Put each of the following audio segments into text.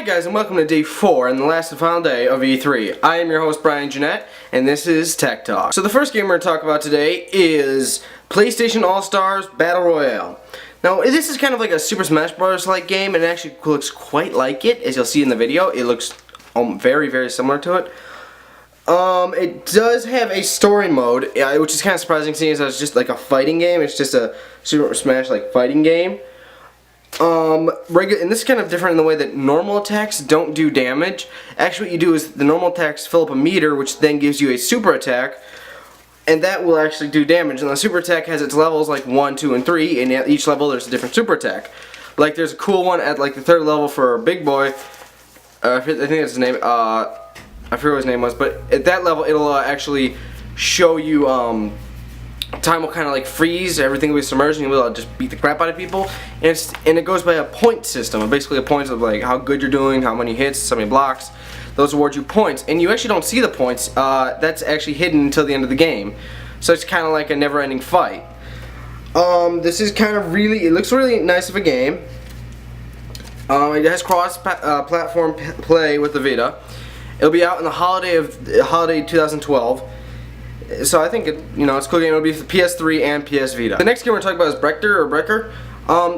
Hi guys, and welcome to day 4 and the last and final day of E3. I am your host Brian Jeanette, and this is Tech Talk. So the first game we're going to talk about today is PlayStation All-Stars Battle Royale. Now this is kind of like a Super Smash Bros. Like game, and it actually looks quite like it, as you'll see in the video. It looks very similar to it. It does have a story mode, which is kind of surprising seeing as it's just like a fighting game. It's just a Super Smash like fighting game. And this is kind of different in the way that normal attacks don't do damage. Actually what you do is the normal attacks fill up a meter, which then gives you a super attack, and that will actually do damage. And the super attack has its levels like 1, 2, and 3, and at each level there's a different super attack. Like there's a cool one at like the 3rd level for Big Boy. I think that's his name. I forget what his name was, but at that level it'll actually show you time will kind of like freeze, everything will be submerged, and you'll just beat the crap out of people. And it goes by a point system, basically a points of like how good you're doing, how many hits, how many blocks. Those award you points, and you actually don't see the points. That's actually hidden until the end of the game, so it's kind of like a never-ending fight. This is kind of it looks really nice of a game. It has cross-platform play with the Vita. It'll be out in the holiday 2012. So I think it's a cool game. It'll be for PS3 and PS Vita. The next game we're talking about is Brecker.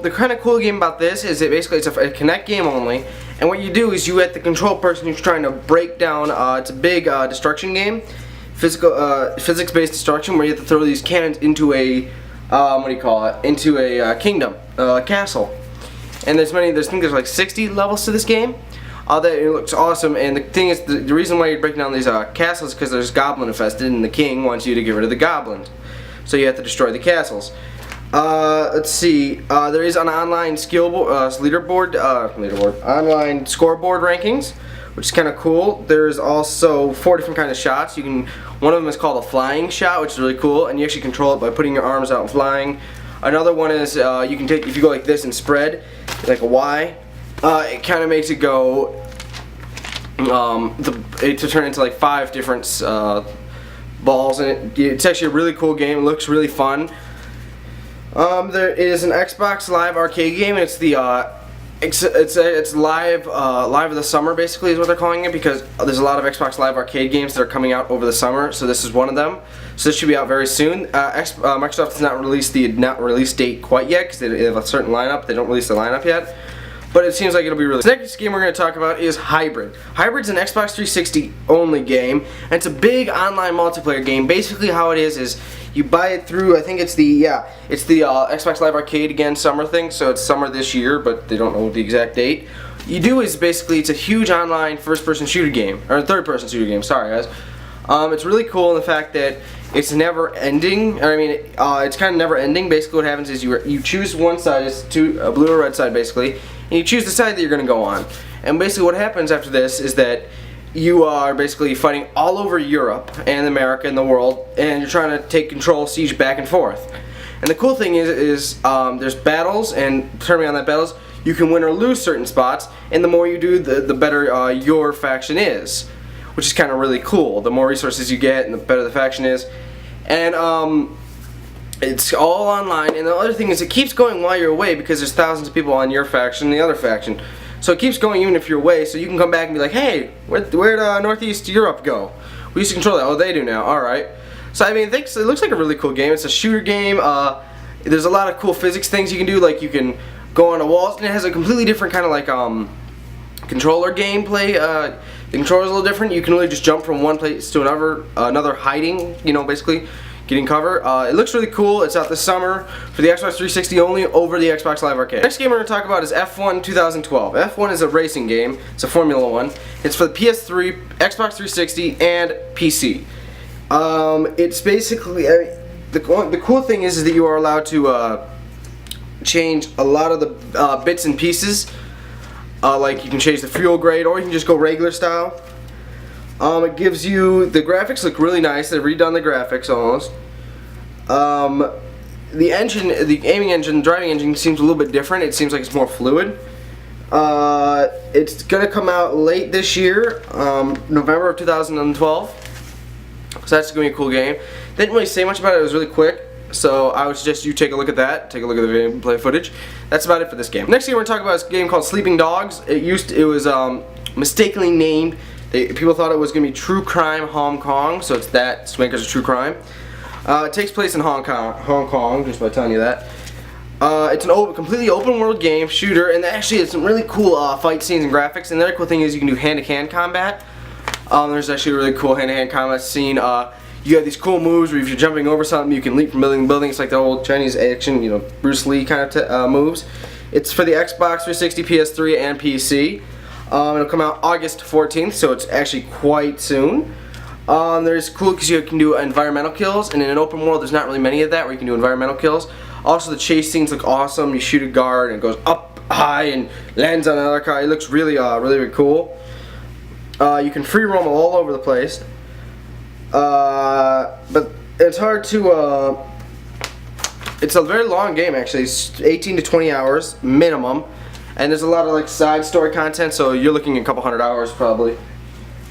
The kind of cool game about this is that basically it's a Kinect game only, and what you do is you have the control person who's trying to break down. It's a big destruction game, physics-based destruction, where you have to throw these cannons into a into a kingdom, castle. And I think there's like 60 levels to this game. It looks awesome, and the thing is, the reason why you're breaking down these castles is because there's goblin infested, and the king wants you to get rid of the goblins. So you have to destroy the castles. Let's see. There is an online online scoreboard rankings, which is kind of cool. There's also 4 different kinds of shots. One of them is called a flying shot, which is really cool, and you actually control it by putting your arms out and flying. Another one is you can take, if you go like this and spread, like a Y. It kind of makes it go to turn into like 5 different balls, and it's actually a really cool game. It looks really fun. There is an Xbox Live arcade game, and it's live of the summer, basically is what they're calling it, because there's a lot of Xbox Live arcade games that are coming out over the summer. So this is one of them. So this should be out very soon. Microsoft has not released the release date quite yet because they have a certain lineup. They don't release the lineup yet. But it seems like it'll be really. The next game we're going to talk about is Hybrid. Hybrid's an Xbox 360 only game, and it's a big online multiplayer game. Basically how it is you buy it through, I think it's the Xbox Live Arcade again summer thing, so it's summer this year, but they don't know the exact date. You do is basically, it's a huge online first-person shooter game, or third-person shooter game, sorry guys. It's really cool in the fact that it's never ending. It's kind of never ending. Basically what happens is you choose one side, it's a blue or red side basically, and you choose the side that you're going to go on. And basically what happens after this is that you are basically fighting all over Europe and America and the world, and you're trying to take control, siege back and forth. And the cool thing is there's battles, and depending on that battles, you can win or lose certain spots, and the more you do, the better your faction is, which is kind of really cool. The more resources you get, and the better the faction is. And it's all online, and the other thing is it keeps going while you're away, because there's thousands of people on your faction and the other faction. So it keeps going even if you're away, so you can come back and be like, hey, where'd Northeast Europe go? We used to control that. Oh, they do now. Alright. So I mean, it looks like a really cool game. It's a shooter game. There's a lot of cool physics things you can do, like you can go on the walls, and it has a completely different kind of like controller gameplay. The controller's a little different. You can really just jump from one place to another hiding, basically getting cover. It looks really cool. It's out this summer for the Xbox 360 only, over the Xbox Live Arcade. Next game we're going to talk about is F1 2012. F1 is a racing game. It's a Formula 1. It's for the PS3, Xbox 360, and PC. It's basically, the cool thing is that you are allowed to change a lot of the bits and pieces. Like you can change the fuel grade, or you can just go regular style. It gives you, the graphics look really nice. They've redone the graphics almost. The engine, the aiming engine, driving engine seems a little bit different. It seems like it's more fluid. It's gonna come out late this year, November of 2012. So that's gonna be a cool game. Didn't really say much about it. It was really quick. So I would suggest you take a look at that. Take a look at the gameplay footage. That's about it for this game. Next game we're gonna talk about is a game called Sleeping Dogs. It was mistakenly named. People thought it was gonna be True Crime Hong Kong, so it's that. It's makers of True Crime. It takes place in Hong Kong, just by telling you that. It's an completely open world game, shooter, and actually it's some really cool fight scenes and graphics. And the other cool thing is you can do hand-to-hand combat. There's actually a really cool hand-to-hand combat scene. You have these cool moves where if you're jumping over something, you can leap from building to building. It's like the old Chinese action, you know, Bruce Lee kind of moves. It's for the Xbox 360, PS3, and PC. It'll come out August 14th, so it's actually quite soon. There's cool because you can do environmental kills, and in an open world, there's not really many of that where you can do environmental kills. Also, the chase scenes look awesome. You shoot a guard, and it goes up high and lands on another car. It looks really, really cool. You can free roam all over the place. But it's hard to, it's a very long game actually. It's 18 to 20 hours minimum, and there's a lot of like side story content, so you're looking at a couple hundred hours probably.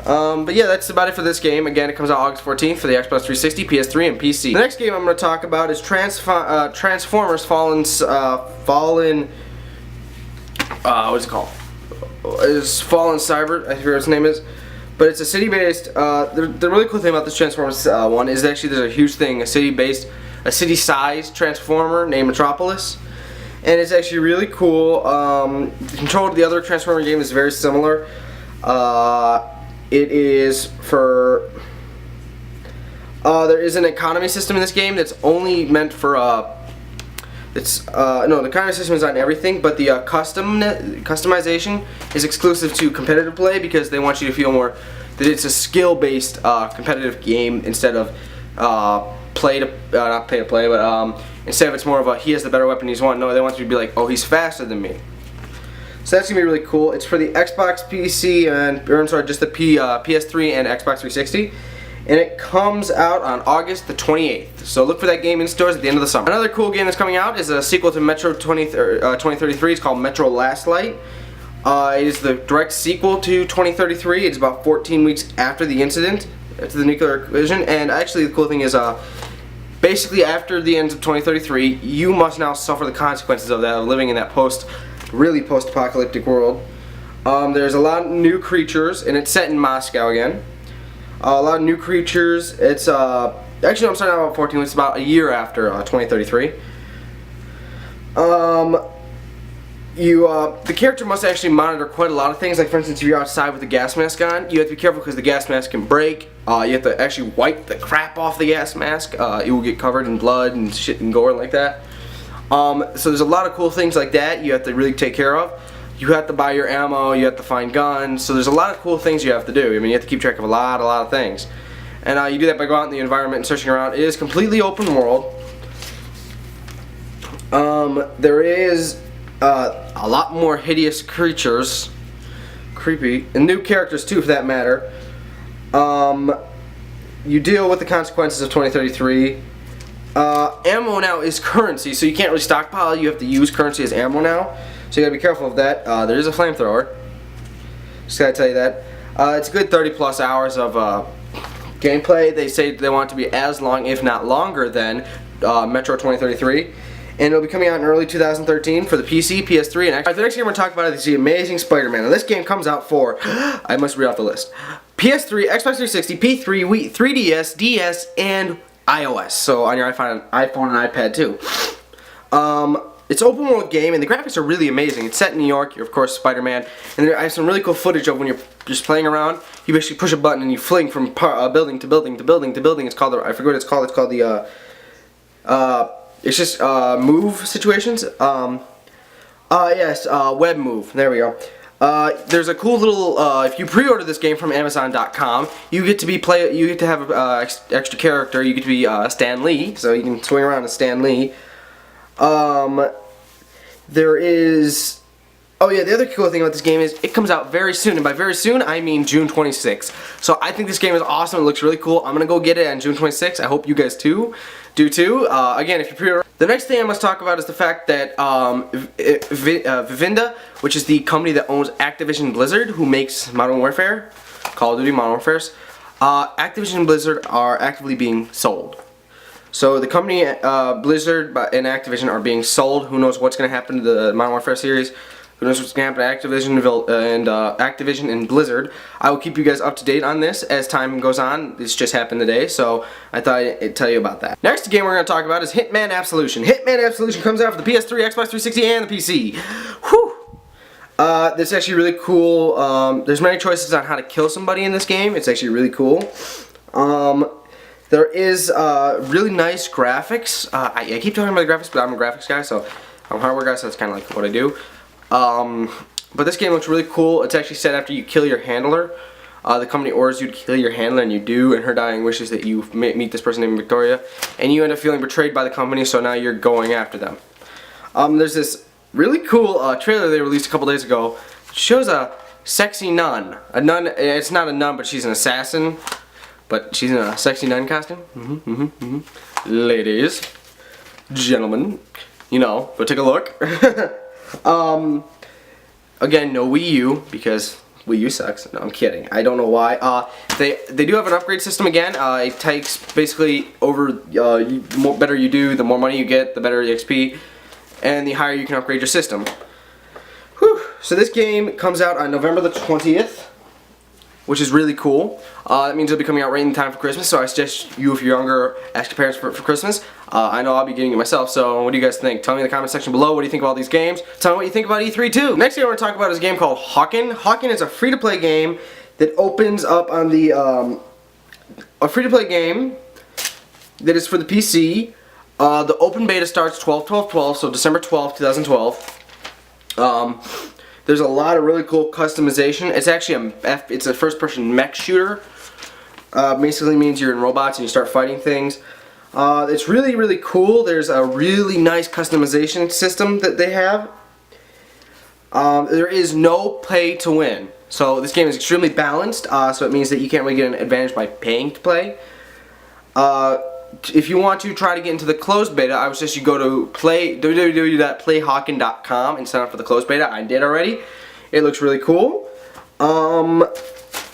But yeah, that's about it for this game. Again, it comes out August 14th for the Xbox 360, PS3, and PC. The next game I'm going to talk about is Transformers Fallen, what's it called? It's Fallen Cyber, I forget what its name is. But it's a city-based, the really cool thing about this Transformers one is actually there's a huge thing, a city-sized Transformer named Metropolis. And it's actually really cool. The control to the other Transformer game is very similar. It is for, there is an economy system in this game that's only meant for, no, the economy system is on everything, but the customization is exclusive to competitive play because they want you to feel more that it's a skill-based competitive game instead of not pay to play, but instead of it's more of a he has the better weapon, he's won. No, they want you to be like, oh, he's faster than me. So that's gonna be really cool. It's for the Xbox, PC, and or I'm sorry, just the PS3 and Xbox 360. And it comes out on August the 28th. So look for that game in stores at the end of the summer. Another cool game that's coming out is a sequel to Metro 2033. It's called Metro Last Light. It is the direct sequel to 2033. It's about 14 weeks after the incident, after the nuclear collision. And actually the cool thing is basically after the end of 2033, you must now suffer the consequences of that, of living in that really post-apocalyptic world. There's a lot of new creatures, and it's set in Moscow again. A lot of new creatures. It's actually I'm starting out about 14. It's about a year after 2033. The character must actually monitor quite a lot of things. Like for instance, if you're outside with the gas mask on, you have to be careful because the gas mask can break. You have to actually wipe the crap off the gas mask. It will get covered in blood and shit and gore like that. So there's a lot of cool things like that you have to really take care of. You have to buy your ammo, you have to find guns, so there's a lot of cool things you have to do. I mean, you have to keep track of a lot of things. And you do that by going out in the environment and searching around. It is completely open world. There is a lot more hideous creatures, creepy, and new characters too for that matter. You deal with the consequences of 2033. Ammo now is currency, so you can't really stockpile, you have to use currency as ammo now. So you gotta be careful of that. There is a flamethrower. Just gotta tell you that. It's a good 30 plus hours of gameplay. They say they want it to be as long, if not longer, than Metro 2033. And it'll be coming out in early 2013 for the PC, PS3, and Xbox. The next game we're talking about is the amazing SpiderMan. Now this game comes out for, I must read off the list, PS3, Xbox 360, P3, Wii, 3DS, DS, and iOS. So on your iPhone and iPad too. It's an open world game, and the graphics are really amazing. It's set in New York. You're of course Spider-Man, and I have some really cool footage of when you're just playing around. You basically push a button and you fling from building to building to building to building. It's called I forget what it's called. It's called the it's just move situations. Yes, web move. There we go. There's a cool little. If you pre-order this game from Amazon.com, you get to have extra character. You get to be Stan Lee, so you can swing around as Stan Lee. There is, oh yeah, the other cool thing about this game is it comes out very soon, and by very soon I mean June 26th. So I think this game is awesome. It looks really cool. I'm gonna go get it on June 26th. I hope you guys do too. Again, if you pre-order. The next thing I must talk about is the fact that Vivinda, which is the company that owns Activision Blizzard, who makes Modern Warfare, Call of Duty Modern Warfare, Activision Blizzard are actively being sold. So the company Blizzard and Activision are being sold. Who knows what's going to happen to the Modern Warfare series? Who knows what's going to happen to Activision and Blizzard? I will keep you guys up to date on this as time goes on. This just happened today, so I thought I'd tell you about that. Next game we're going to talk about is Hitman Absolution. Hitman Absolution comes out for the PS3, Xbox 360, and the PC. Whew! This is actually really cool. There's many choices on how to kill somebody in this game. It's actually really cool. There is really nice graphics. I keep talking about the graphics, but I'm a graphics guy, so I'm a hardware guy, so that's kind of like what I do. But this game looks really cool. It's actually set after you kill your handler. The company orders you to kill your handler, and you do, and her dying wishes that you meet this person named Victoria, and you end up feeling betrayed by the company, so now you're going after them. There's this really cool trailer they released a couple days ago. It shows a sexy nun. A nun, it's not a nun, but she's an assassin, but she's in a sexy nun costume. Ladies, gentlemen, you know, but take a look. Again, no Wii U, because Wii U sucks. No, I'm kidding. I don't know why. They do have an upgrade system again. It takes basically over, the better you do, the more money you get, the better the XP, and the higher you can upgrade your system. Whew. So this game comes out on November the 20th, which is really cool. That means it'll be coming out right in time for Christmas, so I suggest you, if you're younger, ask your parents for Christmas. I know I'll be getting it myself, so what do you guys think? Tell me in the comment section below what do you think about all these games. Tell me what you think about E3 too. Next game we're going to talk about is a game called Hawken. Hawken is a free-to-play game that opens up on the, a free-to-play game that is for the PC. The open beta starts 12/12/12, so December 12th, 2012. There's a lot of really cool customization. It's actually it's a first-person mech shooter. Basically means you're in robots and you start fighting things. It's really, really cool. There's a really nice customization system that they have. There is no pay to win. So this game is extremely balanced, so it means that you can't really get an advantage by paying to play. If you want to try to get into the closed beta, I would suggest you go to www.playhawken.com and sign up for the closed beta. I did already. It looks really cool.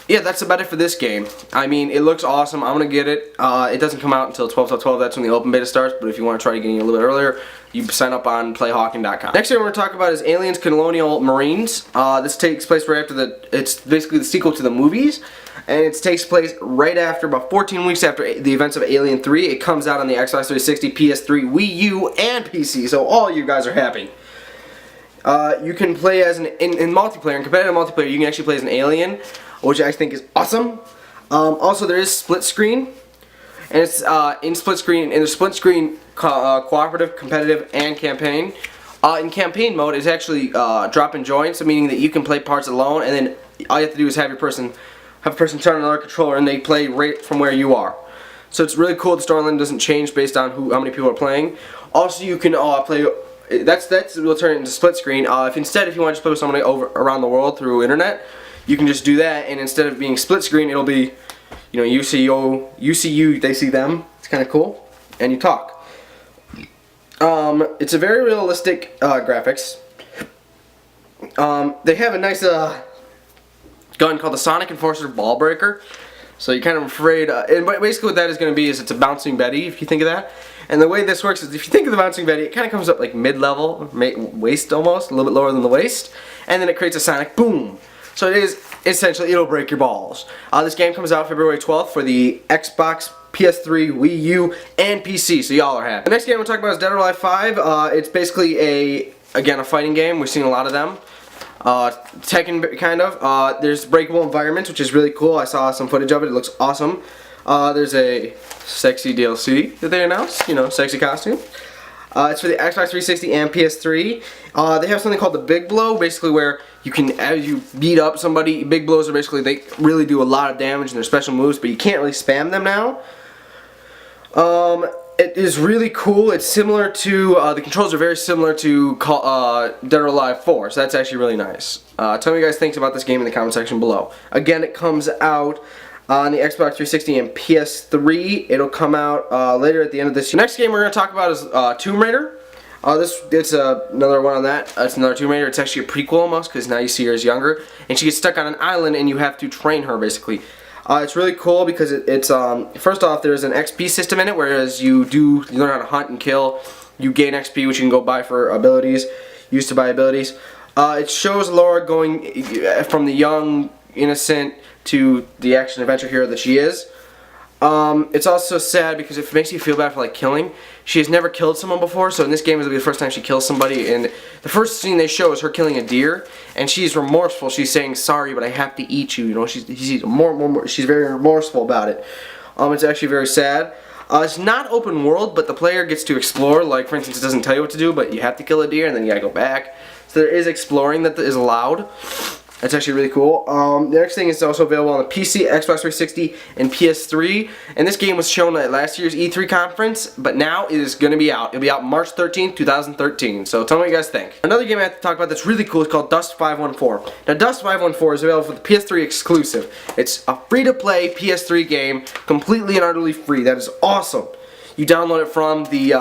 Yeah, that's about it for this game. I mean, it looks awesome. I'm gonna get it. It doesn't come out until 12/12. That's when the open beta starts. But if you want to try getting it a little bit earlier, you sign up on playhawken.com. Next thing we're gonna talk about is Aliens: Colonial Marines. This takes place right after it's basically the sequel to the movies, and it takes place right after, about 14 weeks after the events of Alien 3. It comes out on the Xbox 360, PS3, Wii U, and PC. So all you guys are happy. You can play as in multiplayer, in competitive multiplayer, you can actually play as an alien, which I think is awesome. Also, there is split screen, and it's in split screen. In the split screen, cooperative, competitive, and campaign. In campaign mode, it's actually drop and join, so meaning that you can play parts alone, and then all you have to do is have a person turn on another controller, and they play right from where you are. So it's really cool. The storyline doesn't change based on how many people are playing. Also, you can play. We'll turn it into split screen. If you want to just play with somebody around the world through internet, you can just do that, and instead of being split screen, it'll be, you know, you see you, they see them. It's kind of cool, and you talk. It's a very realistic graphics. They have a nice gun called the Sonic Enforcer Ball Breaker. So you're kind of afraid, and basically what that is going to be is it's a bouncing Betty, if you think of that. And the way this works is, if you think of the bouncing Betty, it kind of comes up like mid-level, waist almost, a little bit lower than the waist, and then it creates a sonic boom. So it is, essentially, it'll break your balls. This game comes out February 12th for the Xbox, PS3, Wii U, and PC, so y'all are happy. The next game we'll talk about is Dead or Alive 5. It's basically again, a fighting game. We've seen a lot of them. Tekken, kind of. There's breakable environments, which is really cool. I saw some footage of it. It looks awesome. There's a sexy DLC that they announced. You know, sexy costume. It's for the Xbox 360 and PS3. They have something called the Big Blow, basically where you can, as you beat up somebody, big blows are basically, they really do a lot of damage and they're special moves, but you can't really spam them now. It is really cool. It's similar to, the controls are very similar to Dead or Alive 4, so that's actually really nice. Tell me what you guys think about this game in the comment section below. Again, it comes out on the Xbox 360 and PS3. It'll come out later at the end of this year. The next game we're going to talk about is Tomb Raider. It's another one on that. It's another Tomb Raider. It's actually a prequel almost, because now you see her as younger, and she gets stuck on an island and you have to train her basically. It's really cool because it's first off, there's an XP system in it, whereas you learn how to hunt and kill, you gain XP, which you can go buy for abilities, used to buy abilities. It shows Laura going from the young, innocent to the action adventure hero that she is. It's also sad because it makes you feel bad for like killing. She has never killed someone before, so in this game it'll be the first time she kills somebody, and the first scene they show is her killing a deer, and she's remorseful. She's saying, "Sorry, but I have to eat you." You know, she's very remorseful about it. It's actually very sad. It's not open world, but the player gets to explore. Like, for instance, it doesn't tell you what to do, but you have to kill a deer, and then you gotta go back. So there is exploring that is allowed. That's actually really cool. The next thing is also available on the PC, Xbox 360, and PS3. And this game was shown at last year's E3 conference, but now it is going to be out. It'll be out March 13th, 2013. So tell me what you guys think. Another game I have to talk about that's really cool is called Dust 514. Now, Dust 514 is available for the PS3 exclusive. It's a free-to-play PS3 game, completely and utterly free. That is awesome. You download it from the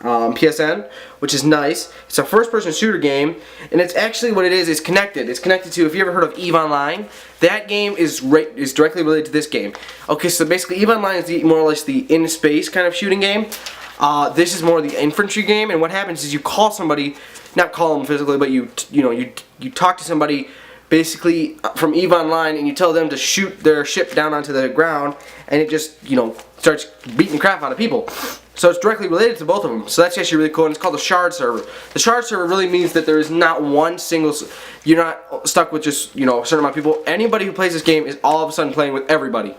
PSN, which is nice. It's a first-person shooter game, and it's actually what it is. It's connected. It's connected to, if you ever heard of EVE Online, that game is directly related to this game. Okay, so basically EVE Online is more or less the in-space kind of shooting game. This is more the infantry game, and what happens is you call somebody, not call them physically, but you talk to somebody basically from EVE Online, and you tell them to shoot their ship down onto the ground, and it just, starts beating the crap out of people. So it's directly related to both of them. So that's actually really cool, and it's called the Shard server. The Shard server really means that there is not one single, you're not stuck with just, a certain amount of people. Anybody who plays this game is all of a sudden playing with everybody.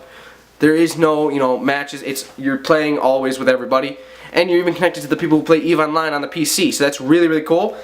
There is no, matches. You're playing always with everybody, and you're even connected to the people who play EVE Online on the PC. So that's really, really cool.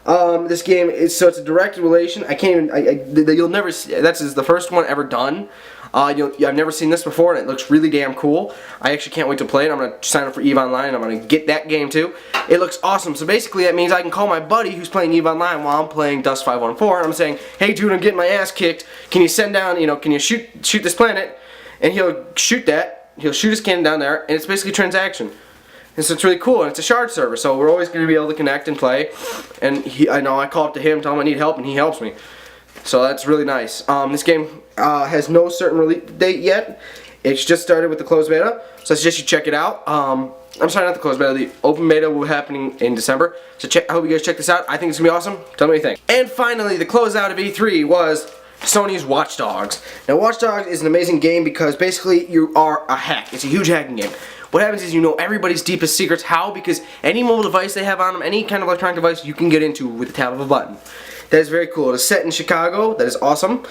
This game is, so it's a direct relation. You'll never see, that's the first one ever done. I've never seen this before, and it looks really damn cool. I actually can't wait to play it. I'm going to sign up for EVE Online, and I'm going to get that game too. It looks awesome. So basically that means I can call my buddy who's playing EVE Online while I'm playing Dust 514, and I'm saying, "Hey dude, I'm getting my ass kicked. Can you send down, can you shoot this planet?" And he'll shoot that. He'll shoot his cannon down there, and it's basically a transaction. And so it's really cool, and it's a Shard server, so we're always going to be able to connect and play. And I know I call up to him, tell him I need help, and he helps me. So that's really nice. This game has no certain release date yet. It's just started with the closed beta, so I suggest you check it out. I'm sorry, not the closed beta. The open beta will be happening in December. So I hope you guys check this out. I think it's going to be awesome. Tell me what you think. And finally, the closeout of E3 was Sony's Watch Dogs. Now, Watch Dogs is an amazing game because basically you are a hack. It's a huge hacking game. What happens is you know everybody's deepest secrets. How? Because any mobile device they have on them, any kind of electronic device, you can get into with the tap of a button. That is very cool. It is set in Chicago. That is awesome.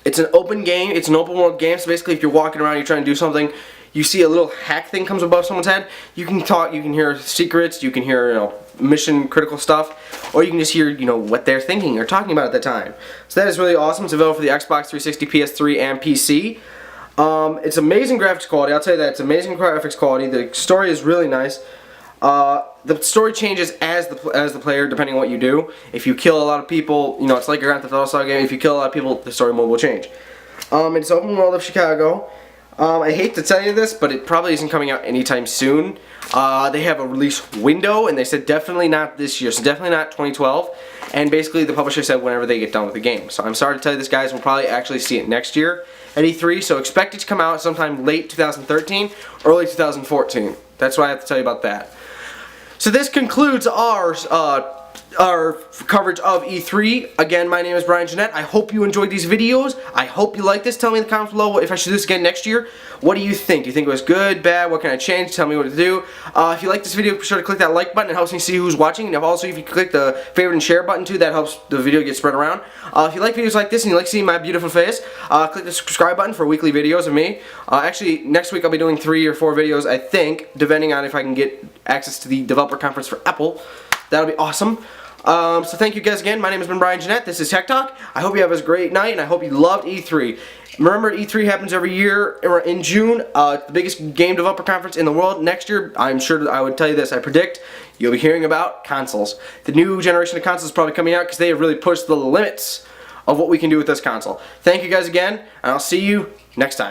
It's an open game. It's an open world game. So basically, if you're walking around, you're trying to do something, you see a little hack thing comes above someone's head. You can talk. You can hear secrets. You can hear mission critical stuff, or you can just hear what they're thinking or talking about at the time. So that is really awesome. It's available for the Xbox 360, PS3, and PC. It's amazing graphics quality. I'll tell you that. It's amazing graphics quality. The story is really nice. The story changes as the player, depending on what you do. If you kill a lot of people, it's like a Grand Theft Auto style game. If you kill a lot of people, the story mode will change. It's open world of Chicago. I hate to tell you this, but it probably isn't coming out anytime soon. They have a release window, and they said definitely not this year, so definitely not 2012. And basically, the publisher said whenever they get done with the game. So I'm sorry to tell you this, guys. We'll probably actually see it next year at E3. So expect it to come out sometime late 2013, early 2014. That's what I have to tell you about that. So this concludes our coverage of E3. Again, my name is Brian Jeanette. I hope you enjoyed these videos. I hope you like this. Tell me in the comments below if I should do this again next year. What do you think? Do you think it was good, bad? What can I change? Tell me what to do. If you like this video, be sure to click that like button. It helps me see who's watching. And also, if you click the favorite and share button too, that helps the video get spread around. If you like videos like this and you like seeing my beautiful face, click the subscribe button for weekly videos of me. Actually, next week I'll be doing 3 or 4 videos, I think, depending on if I can get access to the developer conference for Apple. That'll be awesome. So thank you guys again. My name has been Brian Jeanette. This is Tech Talk. I hope you have a great night, and I hope you loved E3. Remember, E3 happens every year in June. The biggest game developer conference in the world. Next year, I'm sure I would tell you this. I predict you'll be hearing about consoles. The new generation of consoles is probably coming out because they have really pushed the limits of what we can do with this console. Thank you guys again, and I'll see you next time.